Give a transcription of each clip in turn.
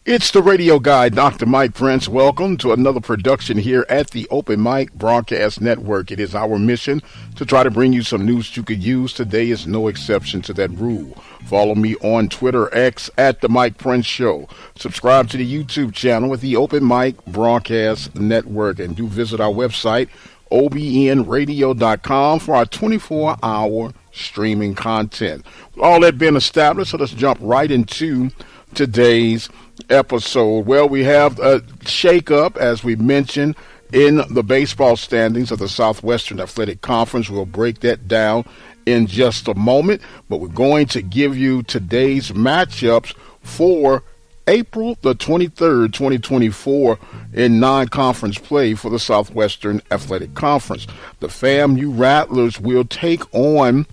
It's the radio guy, Dr. Mike Prince. Welcome to another production here at the Open Mic Broadcast Network. It is our mission to try to bring you some news you could use. Today is no exception to that rule. Follow me on Twitter, X, at The Mike Prince Show. Subscribe to the YouTube channel with the Open Mic Broadcast Network. And do visit our website, obnradio.com, for our 24-hour streaming content. With all that being established, so let's jump right into today's episode. Well, we have a shake-up, as we mentioned, in the baseball standings of the Southwestern Athletic Conference. We'll break that down in just a moment, but we're going to give you today's matchups for April the 23rd, 2024 in non-conference play for the Southwestern Athletic Conference. The FAMU Rattlers will take on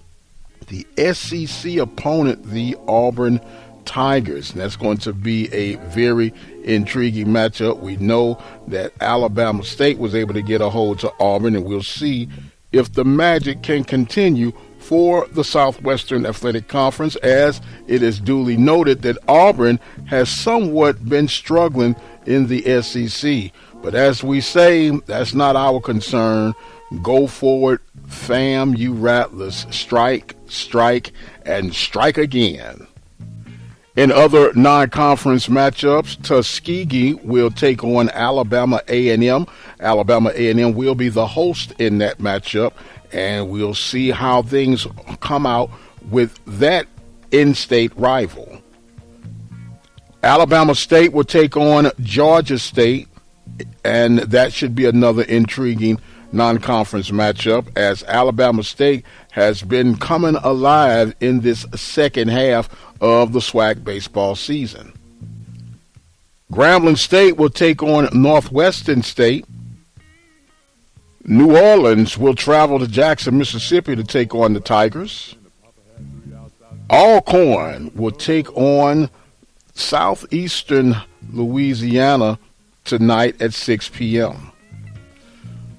the SEC opponent, the Auburn Tigers, and that's going to be a very intriguing matchup. We know that Alabama State was able to get a hold to Auburn, and we'll see if the magic can continue for the Southwestern Athletic Conference, as it is duly noted that Auburn has somewhat been struggling in the SEC. But as we say, that's not our concern. Go forward, FAMU Rattlers. Strike, strike, and strike again. In other non-conference matchups, Tuskegee will take on Alabama A&M. Alabama A&M will be the host in that matchup, and we'll see how things come out with that in-state rival. Alabama State will take on Georgia State, and that should be another intriguing non-conference matchup, as Alabama State has been coming alive in this second half of the SWAC baseball season. Grambling State will take on Northwestern State. New Orleans will travel to Jackson, Mississippi to take on the Tigers. Alcorn will take on Southeastern Louisiana tonight at 6 p.m.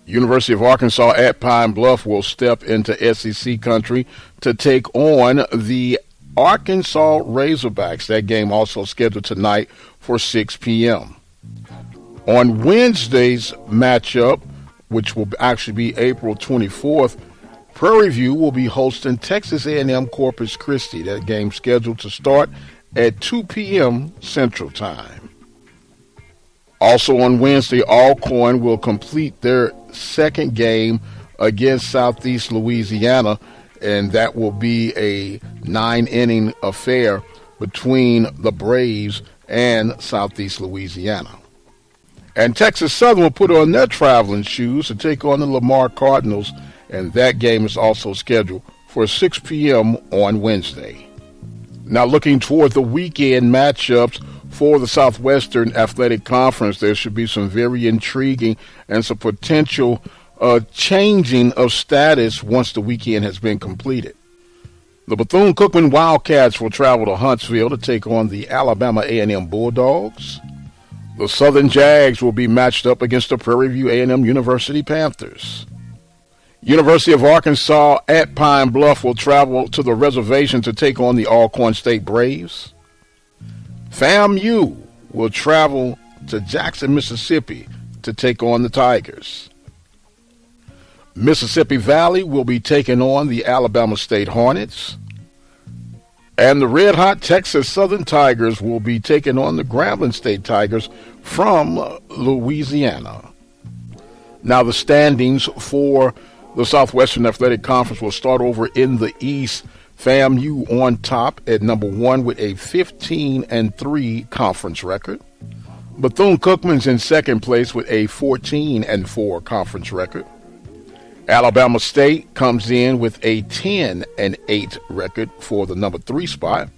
University of Arkansas at Pine Bluff will step into SEC country to take on the Arkansas Razorbacks. That game also scheduled tonight for 6 p.m. On Wednesday's matchup, which will actually be April 24th, Prairie View will be hosting Texas A&M Corpus Christi. That game scheduled to start at 2 p.m. Central Time. Also on Wednesday, Alcorn will complete their second game against Southeast Louisiana, and that will be a 9-inning affair between the Braves and Southeast Louisiana. And Texas Southern will put on their traveling shoes to take on the Lamar Cardinals, and that game is also scheduled for 6 p.m. on Wednesday. Now, looking toward the weekend matchups for the Southwestern Athletic Conference, there should be some very intriguing and some potential changing of status once the weekend has been completed. The Bethune-Cookman Wildcats will travel to Huntsville to take on the Alabama A&M Bulldogs. The Southern Jags will be matched up against the Prairie View A&M University Panthers. University of Arkansas at Pine Bluff will travel to the reservation to take on the Alcorn State Braves. FAMU will travel to Jackson, Mississippi to take on the Tigers. Mississippi Valley will be taking on the Alabama State Hornets. And the red-hot Texas Southern Tigers will be taking on the Grambling State Tigers from Louisiana. Now the standings for the Southwestern Athletic Conference will start over in the East. FAMU on top at number 1 with a 15-3 conference record. Bethune-Cookman's in second place with a 14-4 conference record. Alabama State comes in with a 10-8 record for the number 3 spot.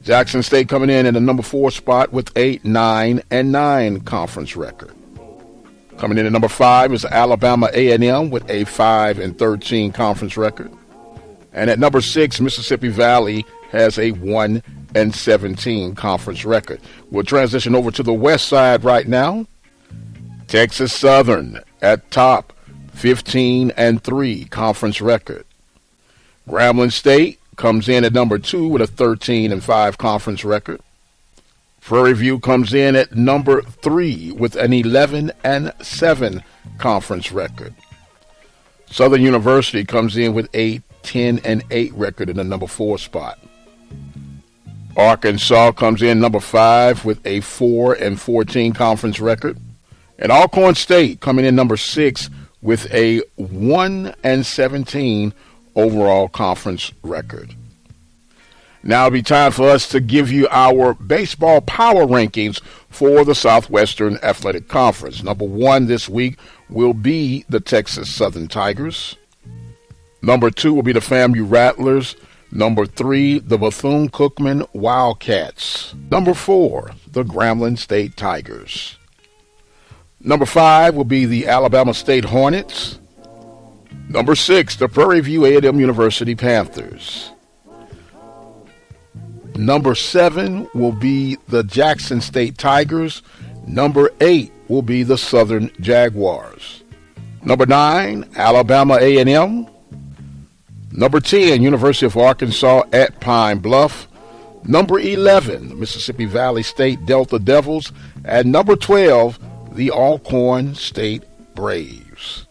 Jackson State coming in at the number 4 spot with a 9-9 conference record. Coming in at number 5 is Alabama A&M with a 5-13 conference record. And at number 6, Mississippi Valley has a 1-17 conference record. We'll transition over to the west side right now. Texas Southern at top, 15-3 conference record. Grambling State comes in at number 2 with a 13-5 conference record. Prairie View comes in at number 3 with an 11-7 conference record. Southern University comes in with a 10-8 record in the number 4 spot. Arkansas comes in number 5 with a 4-14 conference record. And Alcorn State coming in number 6 with a 1-17 overall conference record. Now it'll be time for us to give you our baseball power rankings for the Southwestern Athletic Conference. Number 1 this week will be the Texas Southern Tigers. Number 2 will be the FAMU Rattlers. Number 3, the Bethune-Cookman Wildcats. Number 4, the Grambling State Tigers. Number 5 will be the Alabama State Hornets. Number 6, the Prairie View A&M University Panthers. Number 7 will be the Jackson State Tigers. Number 8 will be the Southern Jaguars. Number 9, Alabama A&M. Number 10, University of Arkansas at Pine Bluff. Number 11, Mississippi Valley State Delta Devils. And number 12, the Alcorn State Braves.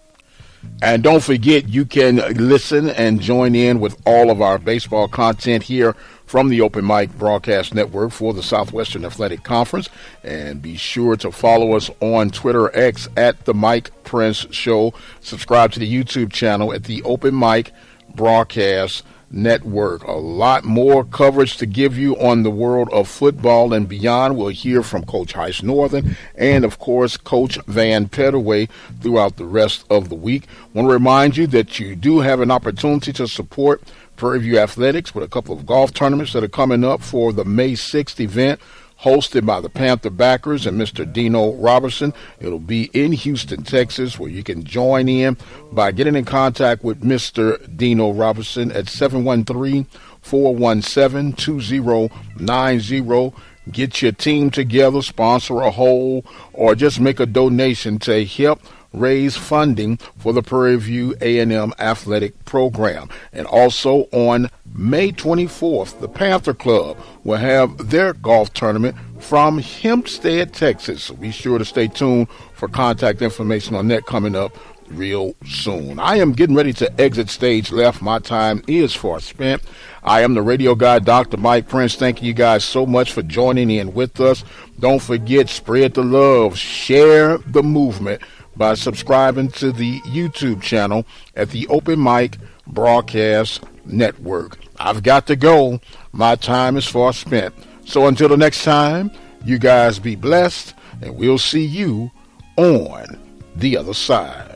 And don't forget, you can listen and join in with all of our baseball content here from the Open Mic Broadcast Network for the Southwestern Athletic Conference. And be sure to follow us on Twitter X at The Mike Prince Show. Subscribe to the YouTube channel at the Open Mic Broadcast Network. A lot more coverage to give you on the world of football and beyond. We'll hear from Coach Heiss Northern and, of course, Coach Van Pettaway throughout the rest of the week. I want to remind you that you do have an opportunity to support Prairie View Athletics with a couple of golf tournaments that are coming up for the May 6th event, hosted by the Panther backers and Mr. Dino Robertson. It'll be in Houston, Texas, where you can join in by getting in contact with Mr. Dino Robertson at 713-417-2090. Get your team together, sponsor a hole, or just make a donation to help raise funding for the Prairie View A&M athletic program. And also on May 24th, the Panther Club will have their golf tournament from Hempstead, Texas. So be sure to stay tuned for contact information on that coming up real soon. I am getting ready to exit stage left. My time is far spent. I am the radio guy, Dr. Mike Prince. Thank you guys so much for joining in with us. Don't forget, spread the love, share the movement by subscribing to the YouTube channel at the Open Mic Broadcast Network. I've got to go. My time is far spent. So until the next time, you guys be blessed, and we'll see you on the other side.